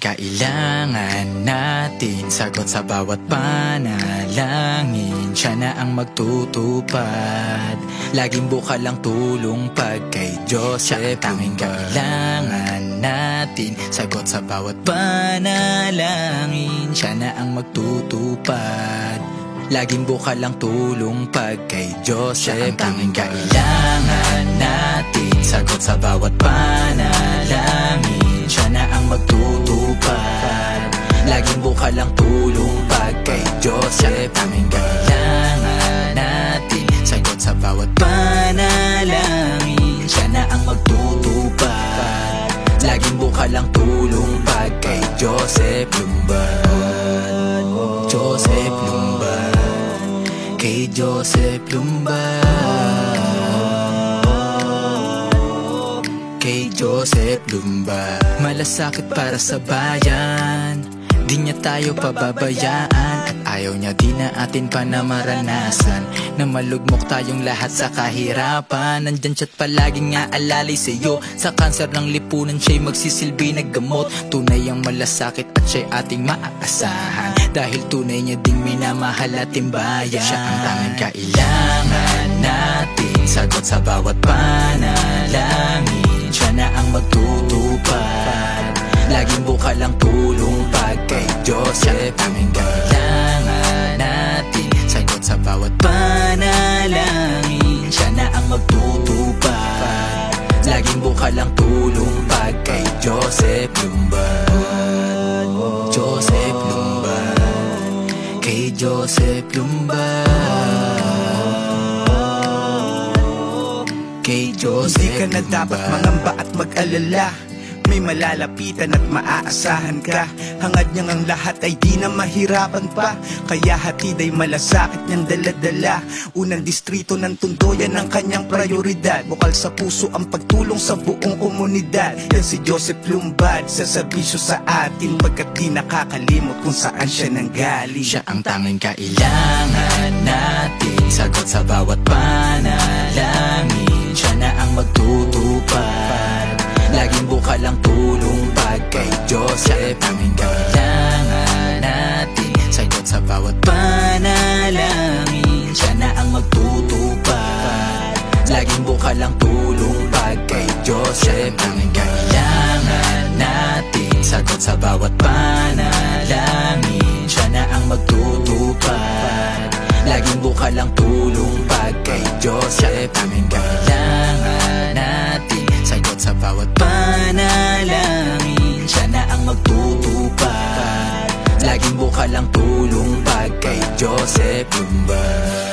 Kailangan natin sagot sa bawat panalangin. Siya na ang magtutupad. Laging bukal ang tulong pag kay Diyos siya ang tanging kailangan natin sagot sa bawat panalangin. Siya na ang magtutupad. Laging bukal ang tulong pag kay Diyos siya ang tanging kailangan natin sagot sa bawat panalangin. Siya na ang magtutupad. Laging bukal ang tulong pag kay Diyos siya ang tanging kailangan natin sagot sa bawat panalangin. Siya na ang magtutupad. Laging bukal ang tulong pag kay Joseph Lumban. Joseph Lumban, kay Joseph Lumban, kay Joseph Lumban. Malasakit para sa bayan, di niya tayo pababayaan. At ayaw niya di na atin pa na maranasan na malugmok tayong lahat sa kahirapan. Nandyan siya't palaging aalalay sa'yo. Sa kanser ng lipunan siya'y magsisilbi na gamot. Tunay ang malasakit at siya'y ating maaasahan, dahil tunay niya ding minamahal at timbayan. Siya ang tanging kailangan natin sagot sa bawat panalangin. Siya na ang magtutupad. Laging bukal ang tulong pag kay Joseph. Tanging kailangan natin sagot sa bawat panalangin. Siya na ang magtutupad. Laging bukal ang tulong pag kay Joseph Lumban. Joseph Lumban, kay Joseph Lumban, kay Joseph. Hindi ka na dapat mangamba at mag-alala. May malalapitan at maaasahan ka. Hangad niyang ang lahat ay di na mahirapan pa. Kaya hatid ay malasakit niyang daladala. Unang distrito ng Tondo, yan ang kanyang prioridad. Bukal sa puso ang pagtulong sa buong komunidad. Yan si Joseph Lumban, sa serbisyo sa atin, pagkat di nakakalimot kung saan siya nanggaling. Siya ang tanging kailangan natin sagot sa bawat panalangin. Siya na ang magtutupad. Laging bukal ang tulong pag kay Joseph. Tanging kailangan natin sagot sa bawat panalangin. Siya na ang magtutupad. Laging bukal ang tulong pag kay Joseph. Tanging kailangan natin sagot sa bawat panalangin. Siya na ang magtutupad. Laging bukal ang tulong pag kay Joseph. Tanging kailangan natin sagot sa bawat panalangin. Siya na ang magtutupad. Laging bukal ang tulong pag kay Joseph Lumban.